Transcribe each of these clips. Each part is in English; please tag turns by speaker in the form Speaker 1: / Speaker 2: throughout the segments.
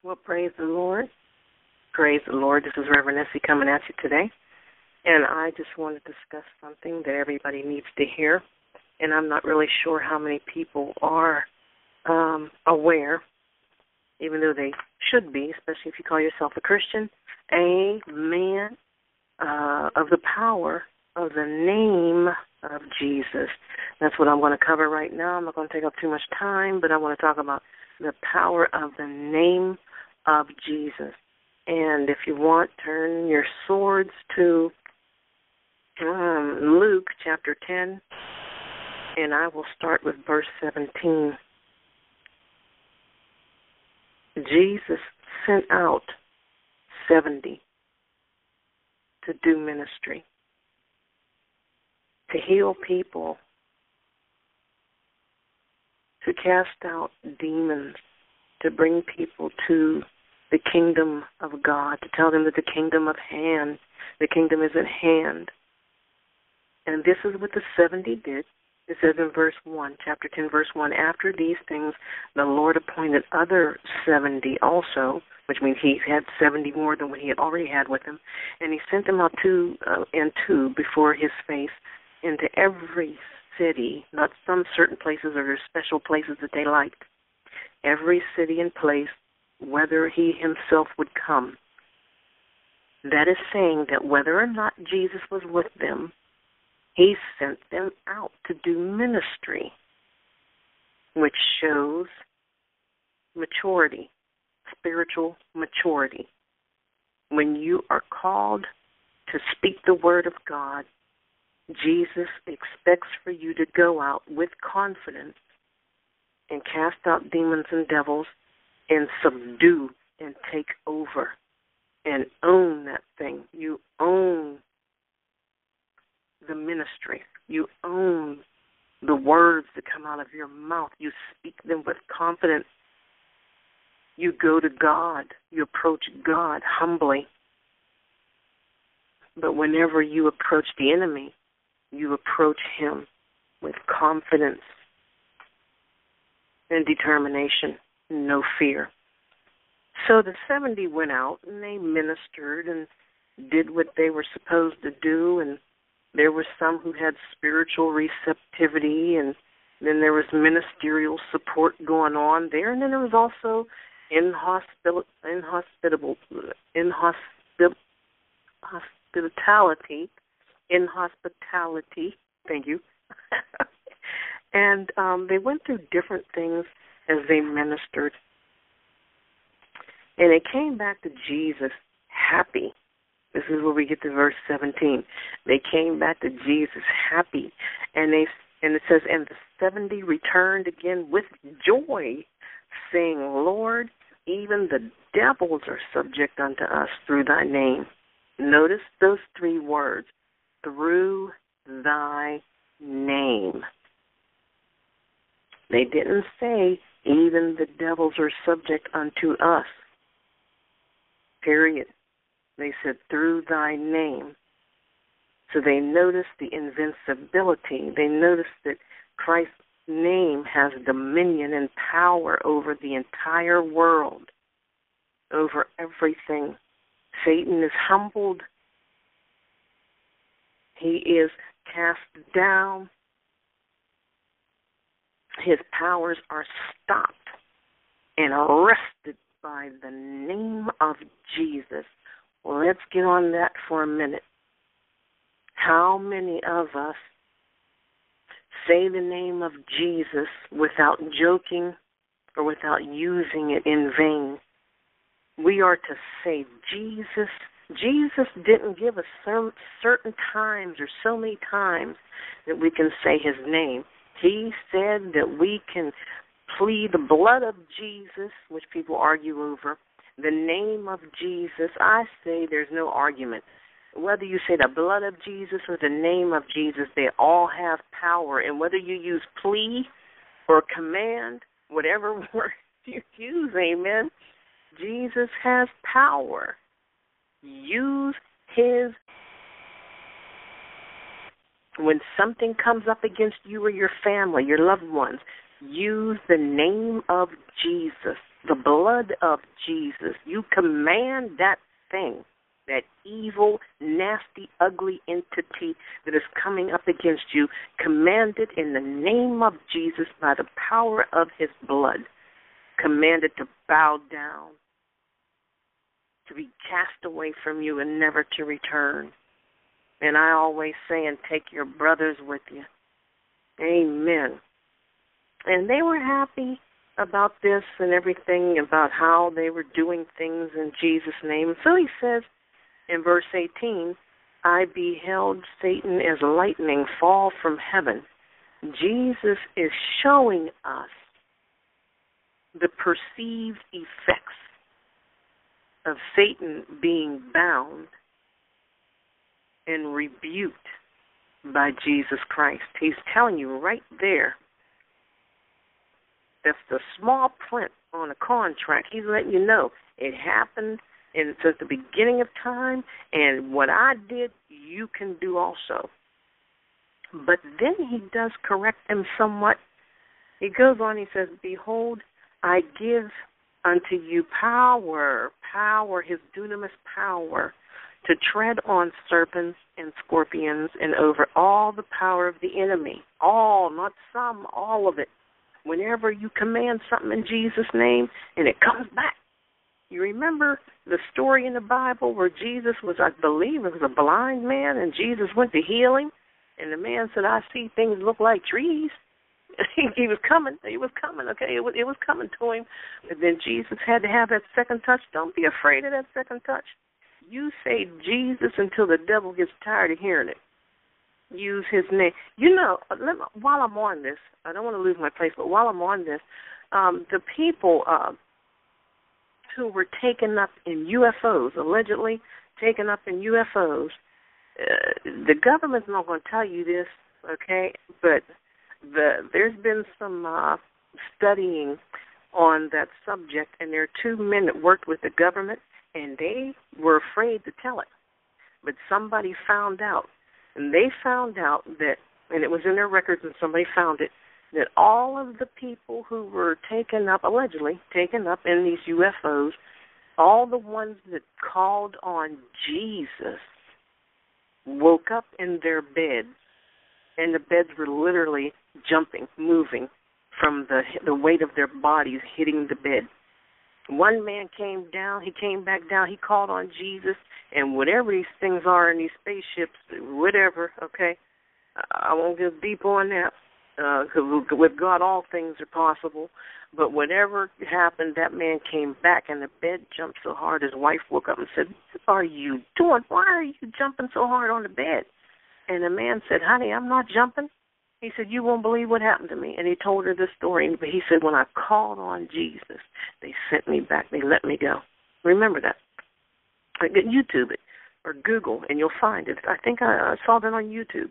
Speaker 1: Well, praise the Lord. Praise the Lord. This is RevEssie coming at you today. And I just want to discuss something that everybody needs to hear. And I'm not really sure how many people are aware, even though they should be, especially if you call yourself a Christian. Amen. Of the power of the name of Jesus. That's what I'm going to cover right now. I'm not going to take up too much time, but I want to talk about the power of the name of Jesus. And if you want, turn your swords to Luke chapter 10, and I will start with verse 17. Jesus sent out 70 to do ministry, to heal people, to cast out demons, to bring people to the kingdom of God, to tell them that the kingdom is at hand. And this is what the 70 did. It says in verse 1, chapter 10, verse 1, after these things, the Lord appointed other 70 also, which means he had 70 more than what he had already had with him, and he sent them out two and two before his face into every city, not some certain places or their special places that they liked, every city and place, whether he himself would come. That is saying that whether or not Jesus was with them, he sent them out to do ministry, which shows maturity, spiritual maturity. When you are called to speak the word of God, Jesus expects for you to go out with confidence and cast out demons and devils and subdue and take over and own that thing. You own the ministry. You own the words that come out of your mouth. You speak them with confidence. You go to God. You approach God humbly. But whenever you approach the enemy, you approach him with confidence and determination, no fear. So the 70 went out and they ministered and did what they were supposed to do, and there were some who had spiritual receptivity, and then there was ministerial support going on there, and then there was also hospitality, thank you. And they went through different things as they ministered. And they came back to Jesus happy. This is where we get to verse 17. They came back to Jesus happy. And it says, and the 70 returned again with joy, saying, Lord, even the devils are subject unto us through thy name. Notice those three words, through thy name. They didn't say, even the devils are subject unto us. Period. They said, through thy name. So they noticed the invincibility. They noticed that Christ's name has dominion and power over the entire world, over everything. Satan is humbled. He is cast down. His powers are stopped and arrested by the name of Jesus. Well, let's get on that for a minute. How many of us say the name of Jesus without joking or without using it in vain? We are to say Jesus. Jesus didn't give us certain times or so many times that we can say his name. He said that we can plead the blood of Jesus, which people argue over, the name of Jesus. I say there's no argument. Whether you say the blood of Jesus or the name of Jesus, they all have power. And whether you use plea or command, whatever word you use, amen, Jesus has power. Use his. When something comes up against you or your family, your loved ones, use the name of Jesus The blood of Jesus. You command that thing, that evil, nasty, ugly entity that is coming up against you, command it in the name of Jesus by the power of his blood. Command it to bow down, to be cast away from you and never to return. And I always say, and take your brothers with you. Amen. And they were happy about this and everything, about how they were doing things in Jesus' name. So he says in verse 18, I beheld Satan as lightning fall from heaven. Jesus is showing us the perceived effects of Satan being bound and rebuked by Jesus Christ. He's telling you right there. That's the small print on a contract. He's letting you know it happened and since the beginning of time, and what I did, you can do also. But then he does correct them somewhat. He goes on, he says, behold, I give unto you power, his dunamis power, to tread on serpents and scorpions and over all the power of the enemy. All, not some, all of it. Whenever you command something in Jesus' name and it comes back. You remember the story in the Bible where Jesus was, I believe, it was a blind man, and Jesus went to heal him, and the man said, I see things look like trees. He was coming, okay, it was coming to him. But then Jesus had to have that second touch. Don't be afraid of that second touch. You say Jesus until the devil gets tired of hearing it. Use his name. You know, while I'm on this, I don't want to lose my place, but while I'm on this, the people who were taken up in UFOs, allegedly taken up in UFOs, the government's not going to tell you this, okay, but there's been some studying on that subject, and there are two men that worked with the government, and they were afraid to tell it. But somebody found out, and they found out that, and it was in their records and somebody found it, that all of the people who were taken up, allegedly taken up in these UFOs, all the ones that called on Jesus woke up in their beds, and the beds were literally jumping, moving from the weight of their bodies hitting the bed. One man came back down, he called on Jesus, and whatever these things are in these spaceships, whatever, okay, I won't get deep on that. With God, all things are possible. But whatever happened, that man came back, and the bed jumped so hard, his wife woke up and said, what are you doing? Why are you jumping so hard on the bed? And the man said, honey, I'm not jumping. He said, you won't believe what happened to me. And he told her this story. But he said, when I called on Jesus, they sent me back. They let me go. Remember that. YouTube it or Google, and you'll find it. I think I saw that on YouTube.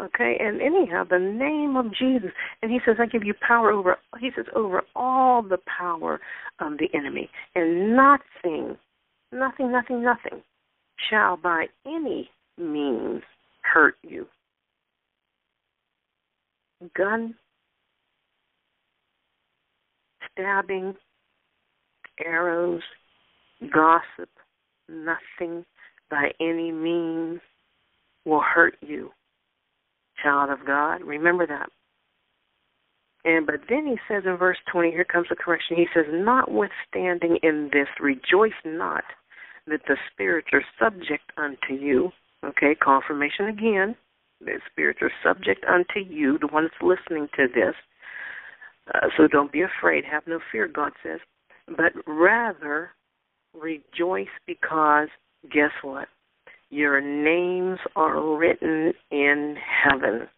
Speaker 1: Okay, and anyhow, the name of Jesus, and he says, I give you power over, he says, over all the power of the enemy, and nothing shall by any means hurt you. Gun, stabbing, arrows, gossip, nothing by any means will hurt you. Child of God, remember that. But then he says in verse 20, here comes the correction. He says, notwithstanding in this, rejoice not that the spirits are subject unto you. Okay, confirmation again. The spirits are subject unto you, the ones listening to this. So don't be afraid. Have no fear, God says. But rather rejoice because, guess what? Your names are written in heaven.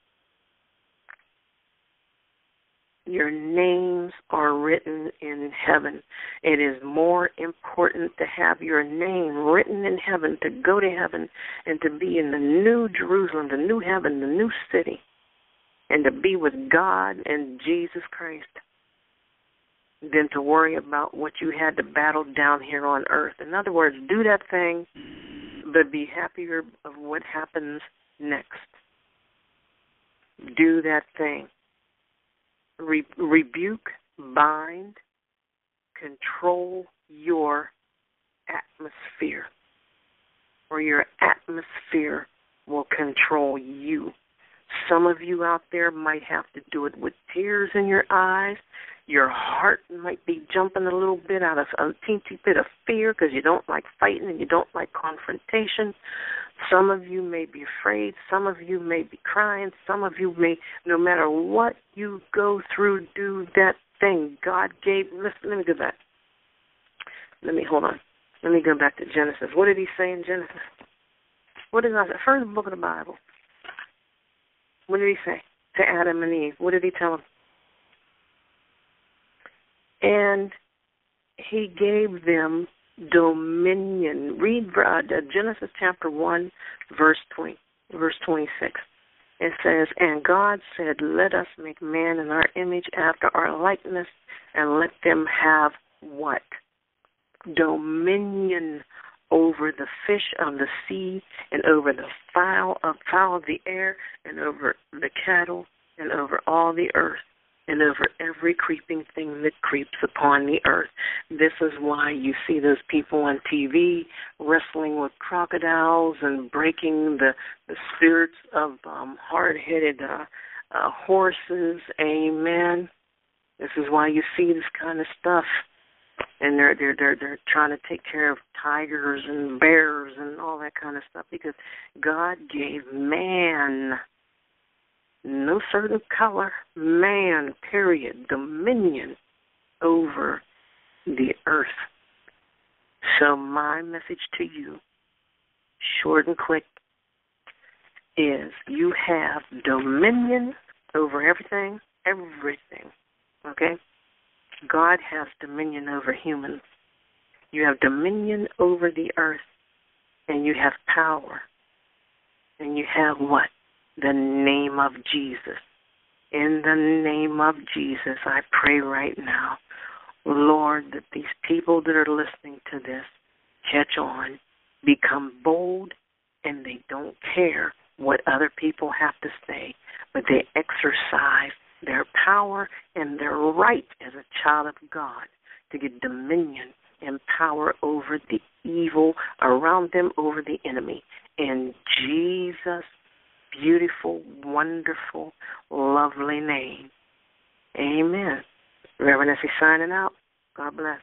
Speaker 1: Your names are written in heaven. It is more important to have your name written in heaven, to go to heaven, and to be in the new Jerusalem, the new heaven, the new city, and to be with God and Jesus Christ, than to worry about what you had to battle down here on earth. In other words, do that thing, but be happier of what happens next. Do that thing. Rebuke, bind, control your atmosphere, or your atmosphere will control you. Some of you out there might have to do it with tears in your eyes. Your heart might be jumping a little bit out of a teensy bit of fear because you don't like fighting and you don't like confrontation. Some of you may be afraid. Some of you may be crying. Some of you may, no matter what you go through, do that thing God gave. Listen, let me go back. Hold on. Let me go back to Genesis. What did he say in Genesis? What did God say? First book of the Bible. What did he say to Adam and Eve? What did he tell them? And he gave them dominion. Read Genesis chapter 1, verse 26. It says, and God said, let us make man in our image after our likeness, and let them have what? Dominion over the fish of the sea, and over the fowl of the air, and over the cattle, and over all the earth, and over every creeping thing that creeps upon the earth. This is why you see those people on TV wrestling with crocodiles and breaking the spirits of hard-headed horses. Amen. This is why you see this kind of stuff. And they're trying to take care of tigers and bears and all that kind of stuff, because God gave man, no certain color, man, period, dominion over the earth. So my message to you, short and quick, is you have dominion over everything, okay? God has dominion over humans. You have dominion over the earth, and you have power. And you have what? The name of Jesus. In the name of Jesus, I pray right now, Lord, that these people that are listening to this catch on, become bold, and they don't care what other people have to say, but they exercise their power and their right as a child of God to get dominion and power over the evil around them, over the enemy. In Jesus' beautiful, wonderful, lovely name. Amen. RevEssie signing out. God bless.